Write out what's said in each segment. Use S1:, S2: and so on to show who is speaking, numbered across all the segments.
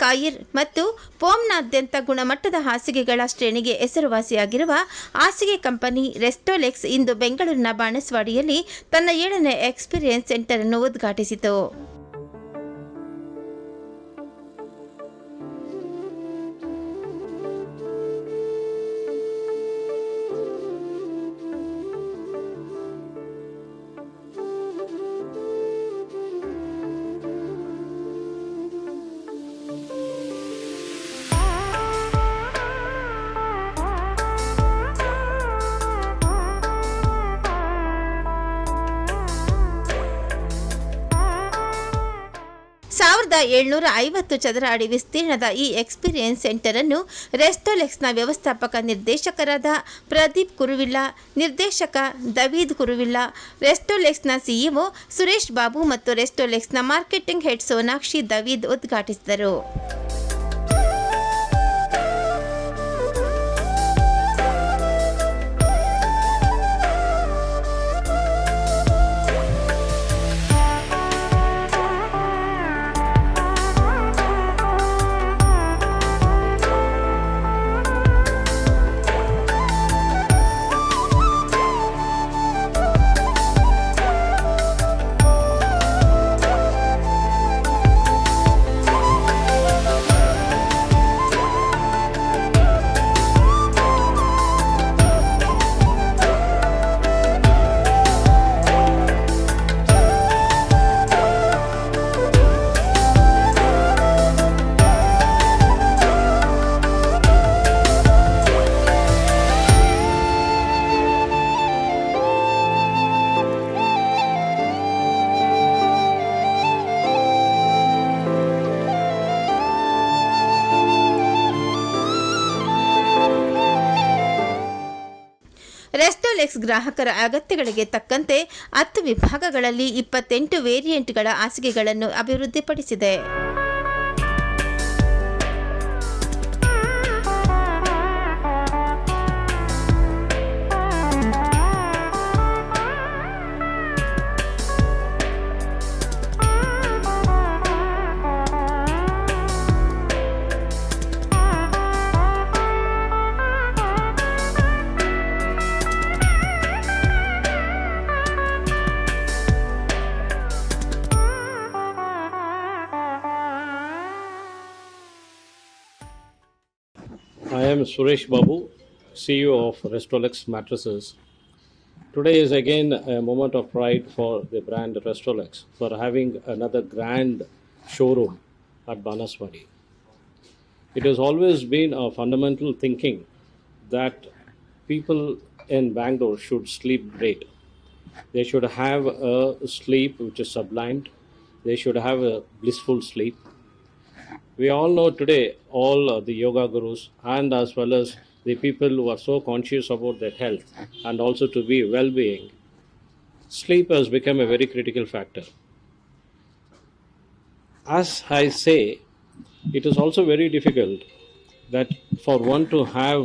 S1: Coir ಮತ್ತು ಫೋಮ್ನಾದ್ಯಂತ ಗುಣಮಟ್ಟದ ಹಾಸಿಗೆಗಳ ಶ್ರೇಣಿಗೆ ಹೆಸರುವಾಸಿಯಾಗಿರುವ ಹಾಸಿಗೆ ಕಂಪನಿ ರೆಸ್ಟೋಲೆಕ್ಸ್ ಇಂದು ಬೆಂಗಳೂರಿನ ಬಾಣಸ್ವಾಡಿಯಲ್ಲಿ ತನ್ನ 7ನೇ ಎಕ್ಸ್ಪೀರಿಯನ್ಸ್ ಸೆಂಟರ್ ಅನ್ನು ಉದ್ಘಾಟಿಸಿತು. ಸಾವಿರದ 750 ಚದರ ಅಡಿ ವಿಸ್ತೀರ್ಣದ ಈ ಎಕ್ಸ್ಪೀರಿಯನ್ಸ್ ಸೆಂಟರ್ ಅನ್ನು ರೆಸ್ಟೋಲೆಕ್ಸ್ನ ವ್ಯವಸ್ಥಾಪಕ ನಿರ್ದೇಶಕರಾದ ಪ್ರದೀಪ್ ಕುರುವಿಲ್ಲಾ, ನಿರ್ದೇಶಕ ದವೀದ್ ಕುರುವಿಲ್ಲಾ, ರೆಸ್ಟೋಲೆಕ್ಸ್ನ ಸಿಇಒ ಸುರೇಶ್ ಬಾಬು ಮತ್ತು ರೆಸ್ಟೋಲೆಕ್ಸ್ನ ಮಾರ್ಕೆಟಿಂಗ್ ಹೆಡ್ ಸೋನಾಕ್ಷಿ ದವೀದ್ ಉದ್ಘಾಟಿಸಿದರು. ರೆಸ್ಟೋಲೆಕ್ಸ್ ಗ್ರಾಹಕರ ಅಗತ್ಯಗಳಿಗೆ ತಕ್ಕಂತೆ 10 ವಿಭಾಗಗಳಲ್ಲಿ 28 ವೇರಿಯಂಟ್ಗಳ ಹಾಸಿಗೆಗಳನ್ನು ಅಭಿವೃದ್ಧಿಪಡಿಸಿದೆ.
S2: I am Suresh Babu, CEO of Restolex Mattresses. Today is again a moment of pride for the brand Restolex for having another grand showroom at Banaswadi. It has always been a fundamental thinking that people in Bangalore should sleep great. They should have a sleep which is sublimed. They should have a blissful sleep. We all know today all the yoga gurus and as well as the people who are so conscious about their health and also to be well-being, sleep has become a very critical factor. As I say, it is also very difficult that for one to have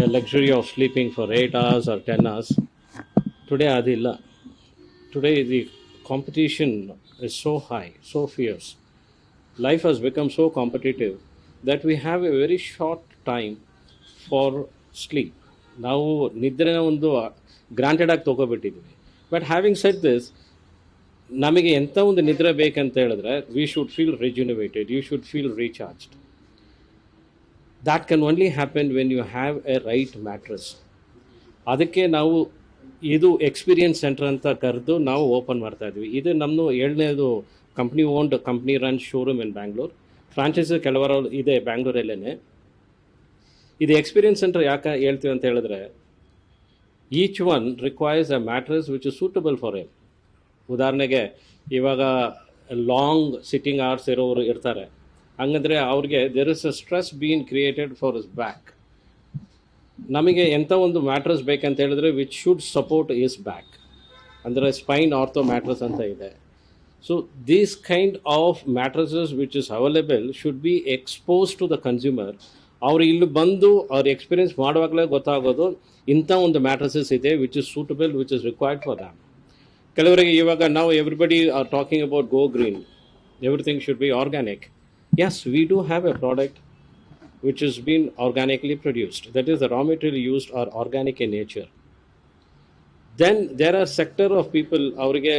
S2: a luxury of sleeping for 8 hours or 10 hours. Today adilla. Today the competition is so high, so fierce. Life has become so competitive that we have a very short time for sleep. ನಾವು ನಿದ್ರೆನ ಒಂದು granted ಆಗಿ ತೊಗೊಬಿಟ್ಟಿದ್ವಿ. But having said this, ನಮಗೆ ಎಂಥ ಒಂದು ನಿದ್ರೆ ಬೇಕಂತ ಹೇಳಿದ್ರೆ we should feel rejuvenated, you should feel recharged. That can only happen when you have a right mattress. ಅದಕ್ಕೆ ನಾವು ಇದು ಎಕ್ಸ್ಪೀರಿಯನ್ಸ್ ಸೆಂಟರ್ ಅಂತ ಕರೆದು ನಾವು ಓಪನ್ ಮಾಡ್ತಾ ಇದ್ವಿ. ಇದು ನಮ್ಮದು 7ನೇದು company owned company run showroom in Bangalore. Franchisee ಕೆಲವರು ಇದೆ ಬ್ಯಾಂಗ್ಳೂರಲ್ಲೇ. ಇದು ಎಕ್ಸ್ಪೀರಿಯನ್ಸ್ ಸೆಂಟರ್ ಯಾಕೆ ಹೇಳ್ತೀವಿ ಅಂತ ಹೇಳಿದ್ರೆ, each one requires a mattress which is suitable for them. ಉದಾಹರಣೆಗೆ ಇವಾಗ ಲಾಂಗ್ ಸಿಟ್ಟಿಂಗ್ ಅವರ್ಸ್ ಇರೋರು ಇರ್ತಾರೆ, ಹಂಗಂದರೆ ಅವ್ರಿಗೆ there is a stress been created for his back. ನಮಗೆ ಎಂಥ ಒಂದು ಮ್ಯಾಟ್ರೆಸ್ ಬೇಕಂತ ಹೇಳಿದ್ರೆ which should support his back, ಅಂದರೆ ಸ್ಪೈನ್ ಆರ್ಥೋ ಮ್ಯಾಟ್ರೆಸ್ ಅಂತ ಇದೆ. So these kind of mattresses which is available should be exposed to the consumer. ಅವರು ಇಲ್ಲಿ ಬಂದು ಅವ್ರ ಎಕ್ಸ್ಪೀರಿಯನ್ಸ್ ಮಾಡುವಾಗಲೇ ಗೊತ್ತಾಗೋದು ಇಂಥ ಒಂದು ಮ್ಯಾಟ್ರಸಸ್ ಇದೆ which is suitable, which is required for damn. ಕೆಲವರಿಗೆ ಇವಾಗ ನಾವು everybody are talking about go green, everything should be organic. Yes, we do have a product which has been organically produced. That is, the raw material used are organic in nature. Then there are sector of people ಅವರಿಗೆ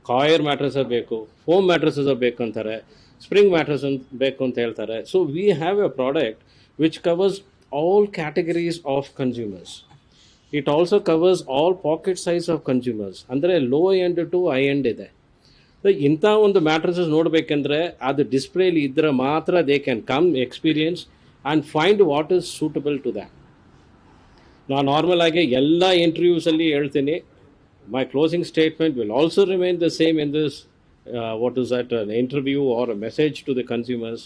S2: coir mattress ಬೇಕು, foam mattresses ಬೇಕು ಅಂತಾರೆ, spring mattress ಬೇಕು ಅಂತ ಹೇಳ್ತಾರೆ. So we have a product which covers all categories of consumers. It also covers all pocket size of consumers. ಅಂದರೆ low end to high end ಇದೆ. ಇಂಥ ಒಂದು ಮ್ಯಾಟ್ರಸಸ್ ನೋಡಬೇಕೆಂದ್ರೆ ಅದು ಡಿಸ್ಪ್ಲೇಲಿ ಇದ್ದರೆ ಮಾತ್ರ they can come experience and find what is suitable to that. ನಾನು ನಾರ್ಮಲ್ ಆಗಿ ಎಲ್ಲ ಇಂಟರ್ವ್ಯೂಸಲ್ಲಿ ಹೇಳ್ತೀನಿ, my closing statement will also remain the same in this what is that interview or a message to the consumers.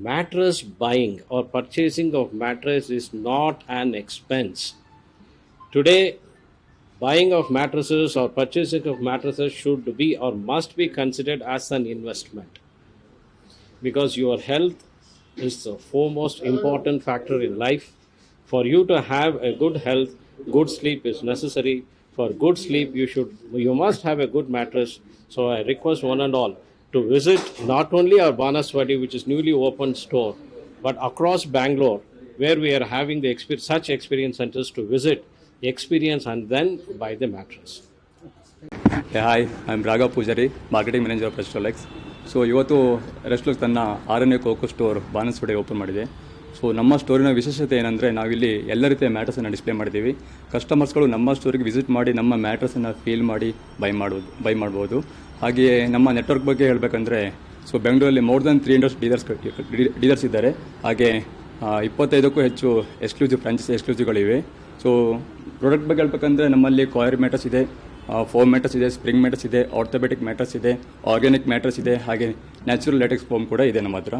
S2: Mattress buying or purchasing of mattress is not an expense. Today, buying of mattresses or purchasing of mattresses should be or must be considered as an investment, because your health is the foremost important factor in life. For you to have a good health, good sleep is necessary. For good sleep, you must have a good mattress. So I request one and all to visit not only our Banaswadi, which is newly opened store, but across Bangalore, where we are having the such experience centers to visit, experience and then buy the mattress.
S3: Hi, I am Raghav Pujari, marketing manager of Restolex. So ಇವತ್ತು ರೆಸ್ಟೋಲೆಕ್ಸ್ ತನ್ನ 6ನೇ coco store Banaswadi open ಮಾಡಿದೆ. So ನಮ್ಮ ಸ್ಟೋರಿನ ವಿಶೇಷತೆ ಏನಂದರೆ, ನಾವಿಲ್ಲಿ ಎಲ್ಲ ರೀತಿಯ ಮ್ಯಾಟ್ರಸನ್ನು ಡಿಸ್ಪ್ಲೇ ಮಾಡಿದ್ದೀವಿ. ಕಸ್ಟಮರ್ಸ್ಗಳು ನಮ್ಮ ಸ್ಟೋರಿಗೆ ವಿಸಿಟ್ ಮಾಡಿ ನಮ್ಮ ಮ್ಯಾಟ್ರಸನ್ನು ಫೀಲ್ ಮಾಡಿ ಬೈ ಮಾಡ್ಬೋದು. ಹಾಗೆಯೇ ನಮ್ಮ ನೆಟ್ವರ್ಕ್ ಬಗ್ಗೆ ಹೇಳಬೇಕಂದ್ರೆ, ಸೊ ಬೆಂಗಳೂರಲ್ಲಿ ಮೋರ್ ದೆನ್ 300 ಡೀಲರ್ಸ್ ಇದ್ದಾರೆ. ಹಾಗೆ 25ಕ್ಕೂ ಹೆಚ್ಚು ಎಕ್ಸ್ಕ್ಲೂಸಿವ್ ಫ್ರಾಂಚೈಸಿ ಎಕ್ಸ್ಕ್ಲೂಸಿವ್ಗಳಿವೆ. ಸೊ ಪ್ರಾಡಕ್ಟ್ ಬಗ್ಗೆ ಹೇಳ್ಬೇಕಂದ್ರೆ, ನಮ್ಮಲ್ಲಿ ಕಾಯರ್ ಮ್ಯಾಟ್ರಸ್ ಇದೆ, ಫೋಮ್ ಮ್ಯಾಟ್ರಸ್ ಇದೆ, ಸ್ಪ್ರಿಂಗ್ ಮ್ಯಾಟ್ರಸ್ ಇದೆ, ಆರ್ಥೋಪೆಟಿಕ್ ಮ್ಯಾಟ್ರಸ್ ಇದೆ, ಆರ್ಗ್ಯಾನಿಕ್ ಮ್ಯಾಟ್ರಸ್ ಇದೆ, ಹಾಗೆ ನ್ಯಾಚುರಲ್ ಲ್ಯಾಟೆಕ್ಸ್ ಫೋಮ್ ಕೂಡ ಇದೆ ನಮ್ಮ ಹತ್ರ.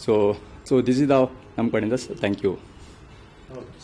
S3: ಸೊ ದಿಸ್ ಇಸ್ ನಮ್ಮ ಕಡೆಯಿಂದ. Thank you.